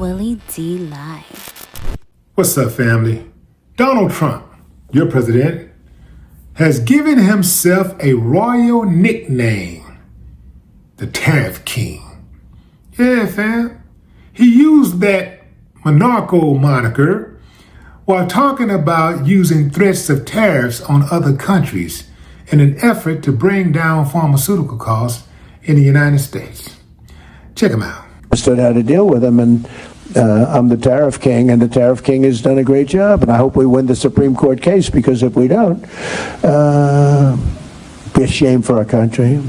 Willie D. Live. What's up, family? Donald Trump, your president, has given himself a royal nickname, the Tariff King. Yeah, fam. He used that monarchical moniker while talking about using threats of tariffs on other countries in an effort to bring down pharmaceutical costs in the United States. Check him out. Understood how to deal with them, and I'm the Tariff King, and the Tariff King has done a great job, and I hope we win the Supreme Court case, because if we don't, be a shame for our country.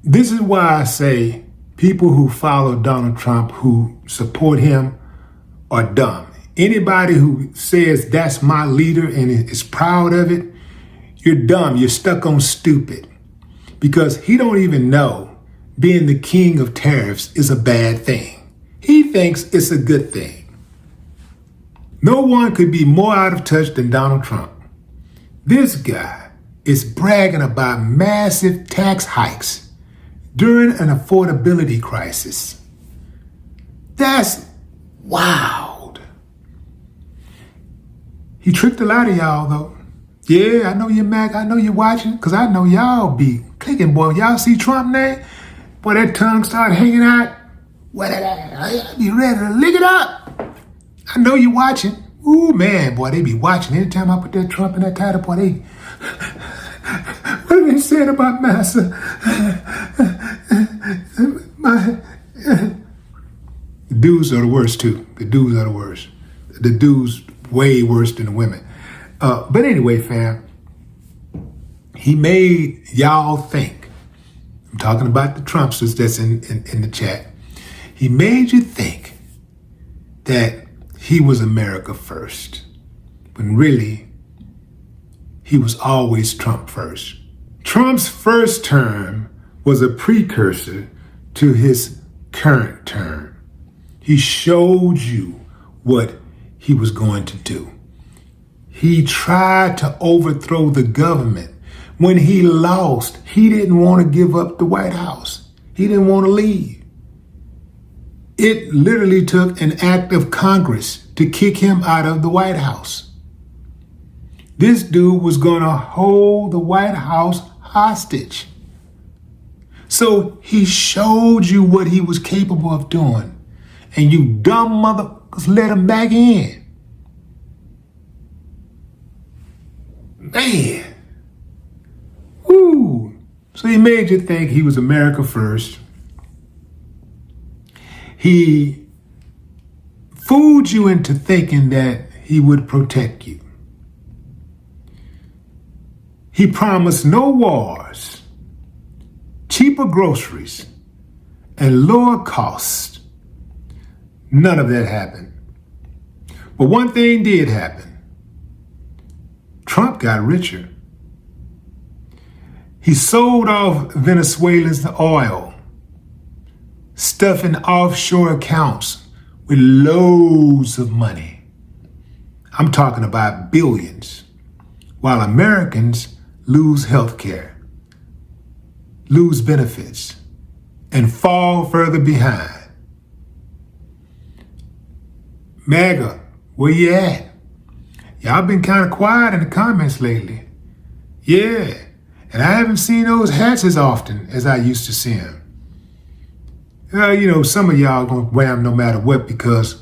This is why I say people who follow Donald Trump, who support him, are dumb. Anybody who says that's my leader and is proud of it, you're dumb. You're stuck on stupid. Because he don't even know being the king of tariffs is a bad thing. He thinks it's a good thing. No one could be more out of touch than Donald Trump. This guy is bragging about massive tax hikes during an affordability crisis. That's wild. He tricked a lot of y'all, though. Yeah, I know you're mad. I know you're watching, because I know y'all be clicking, boy. Y'all see Trump name? Boy, that tongue start hanging out. What? I be ready to lick it up. I know you're watching. Ooh, man, boy, they be watching. Anytime I put that Trump in that title, boy, they... What are they saying about Massa? The dudes are the worst, too. The dudes are the worst. The dudes way worse than the women. But anyway, fam, he made y'all think. I'm talking about the Trumpsters that's in the chat. He made you think that he was America first, when really he was always Trump first. Trump's first term was a precursor to his current term. He showed you what he was going to do. He tried to overthrow the government. When he lost, he didn't want to give up the White House. He didn't want to leave. It literally took an act of Congress to kick him out of the White House. This dude was going to hold the White House hostage. So he showed you what he was capable of doing. And you dumb motherfuckers let him back in. Man. Woo. So he made you think he was America first. He fooled you into thinking that he would protect you. He promised no wars, cheaper groceries, and lower costs. None of that happened. But one thing did happen. Trump got richer. He sold off Venezuelans the oil, stuffing offshore accounts with loads of money. I'm talking about billions, while Americans lose health care, lose benefits, and fall further behind. MAGA, where you at? Y'all been kind of quiet in the comments lately. Yeah, and I haven't seen those hats as often as I used to see them. Some of y'all gonna wear them no matter what, because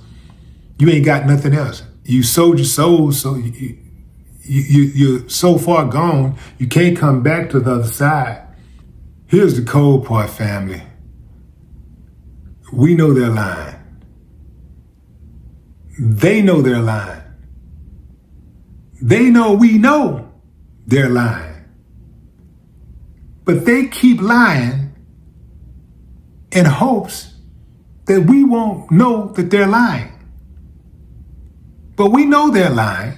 you ain't got nothing else. You sold your soul, so you're so far gone, you can't come back to the other side. Here's the cold part, family. We know they're lying. They know they're lying. They know we know they're lying. But they keep lying in hopes that we won't know that they're lying. But we know they're lying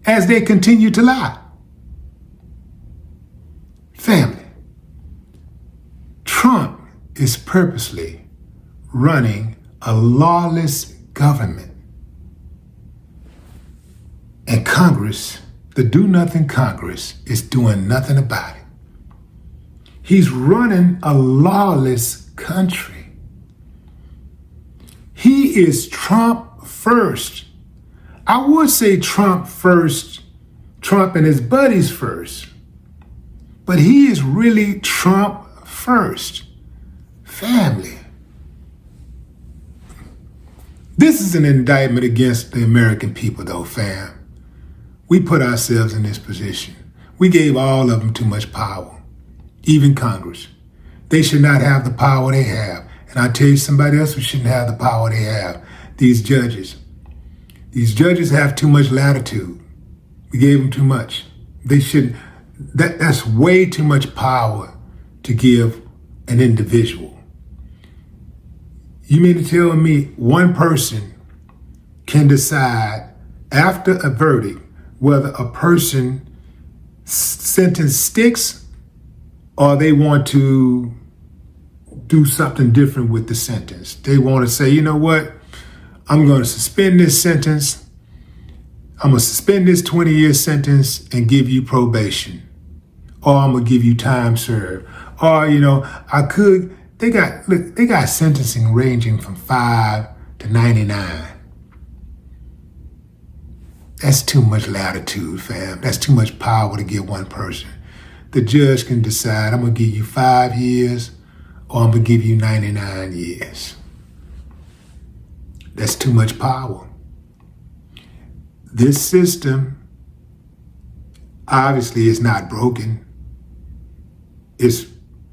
as they continue to lie. Family, Trump is purposely running a lawless government. And Congress, the do-nothing Congress, is doing nothing about it. He's running a lawless country. He is Trump first. I would say Trump first, Trump and his buddies first, but he is really Trump first. Family. This is an indictment against the American people, though, fam. We put ourselves in this position. We gave all of them too much power, even Congress. They should not have the power they have. And I tell you somebody else who shouldn't have the power they have, these judges. These judges have too much latitude. We gave them too much. They shouldn't. That's way too much power to give an individual. You mean to tell me one person can decide after a verdict whether a person sentence sticks or they want to do something different with the sentence? They want to say, you know what? I'm going to suspend this sentence. I'm going to suspend this 20-year sentence and give you probation. Or I'm going to give you time served. Or, they got sentencing ranging from 5 to 99. That's too much latitude, fam. That's too much power to give one person. The judge can decide, I'm going to give you 5 years or I'm going to give you 99 years. That's too much power. This system obviously is not broken. It's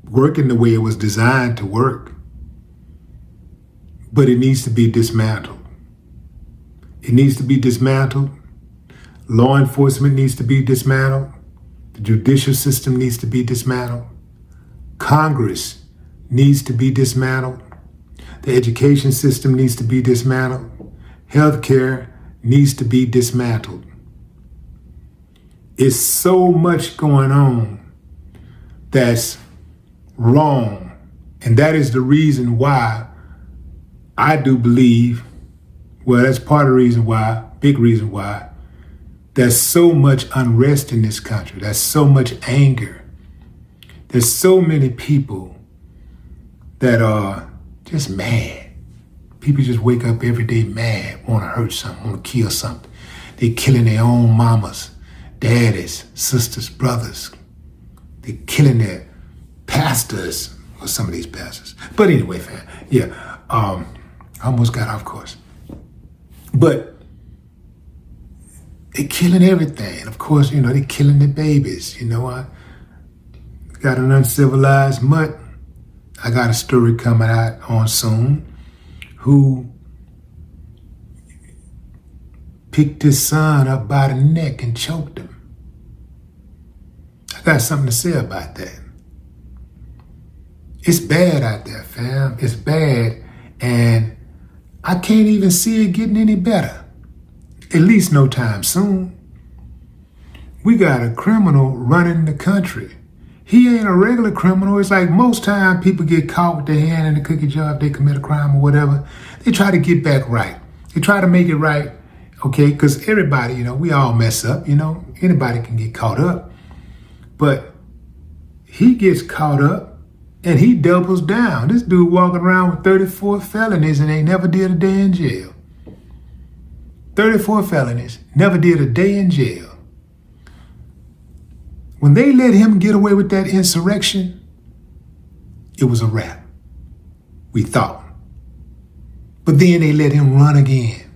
working the way it was designed to work, but it needs to be dismantled. It needs to be dismantled. Law enforcement needs to be dismantled. The judicial system needs to be dismantled. Congress needs to be dismantled. The education system needs to be dismantled. Healthcare needs to be dismantled. It's so much going on that's wrong. And that is the reason why I do believe, well, that's part of the reason why, big reason why, there's so much unrest in this country. There's so much anger. There's so many people that are just mad. People just wake up every day mad, want to hurt something, want to kill something. They're killing their own mamas, daddies, sisters, brothers. They're killing their pastors, or some of these pastors. But anyway, fam, yeah, I almost got off course. But they're killing everything. And of course, they're killing the babies. I got an uncivilized mutt. I got a story coming out on soon who picked his son up by the neck and choked him. I got something to say about that. It's bad out there, fam. It's bad. And I can't even see it getting any better. At least no time soon. We got a criminal running the country. He ain't a regular criminal. It's like most time people get caught with their hand in the cookie jar if they commit a crime or whatever. They try to get back right. They try to make it right, okay? Because everybody, we all mess up, Anybody can get caught up. But he gets caught up and he doubles down. This dude walking around with 34 felonies and ain't never did a day in jail. 34 felonies, never did a day in jail. When they let him get away with that insurrection, it was a wrap, we thought. But then they let him run again.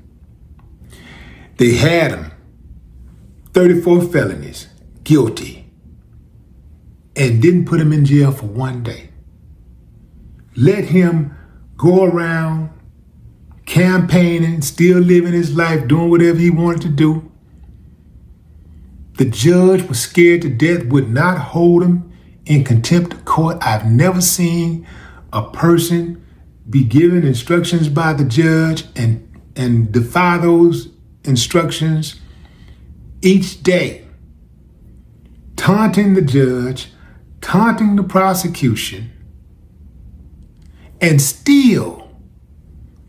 They had him, 34 felonies, guilty, and didn't put him in jail for one day. Let him go around campaigning, still living his life, doing whatever he wanted to do. The judge was scared to death, would not hold him in contempt of court. I've never seen a person be given instructions by the judge and defy those instructions each day, taunting the judge, taunting the prosecution, and still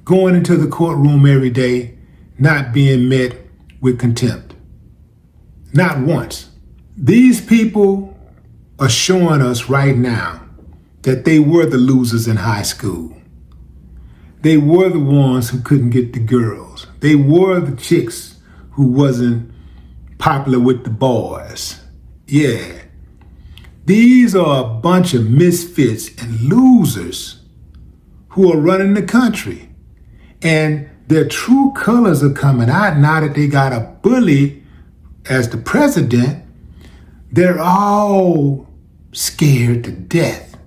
going into the courtroom every day, not being met with contempt. Not once. These people are showing us right now that they were the losers in high school. They were the ones who couldn't get the girls. They were the chicks who wasn't popular with the boys. Yeah. These are a bunch of misfits and losers who are running the country. And their true colors are coming out now that they got a bully as the president. They're all scared to death.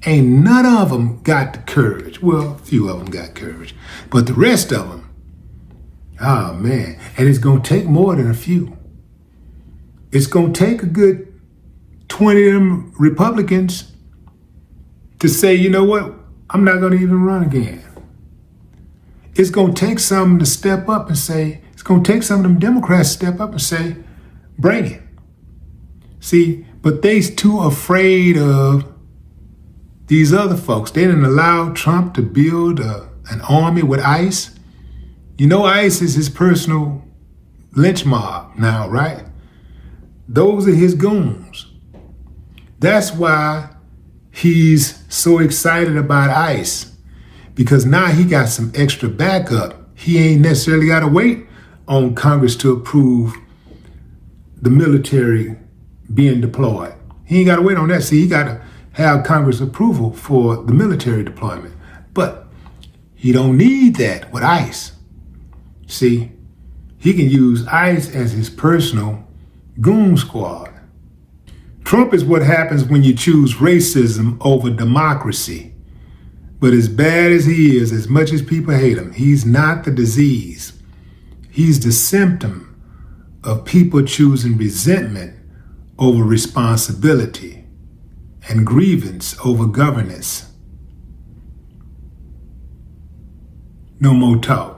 Ain't none of them got the courage. Well, a few of them got courage, but the rest of them, oh man, and it's gonna take more than a few. It's gonna take a good 20 of them Republicans to say, you know what, I'm not gonna even run again. It's gonna take some to step up and say, it's gonna take some of them Democrats to step up and say, bring it. See, but they's too afraid of these other folks. They didn't allow Trump to build an army with ICE. You know, ICE is his personal lynch mob now, right? Those are his goons. That's why he's so excited about ICE, because now he got some extra backup. He ain't necessarily got to wait on Congress to approve the military being deployed. He ain't got to wait on that. See, he got to have Congress approval for the military deployment. But he don't need that with ICE. See, he can use ICE as his personal goon squad. Trump is what happens when you choose racism over democracy. But as bad as he is, as much as people hate him, he's not the disease. He's the symptom of people choosing resentment over responsibility and grievance over governance. No more talk.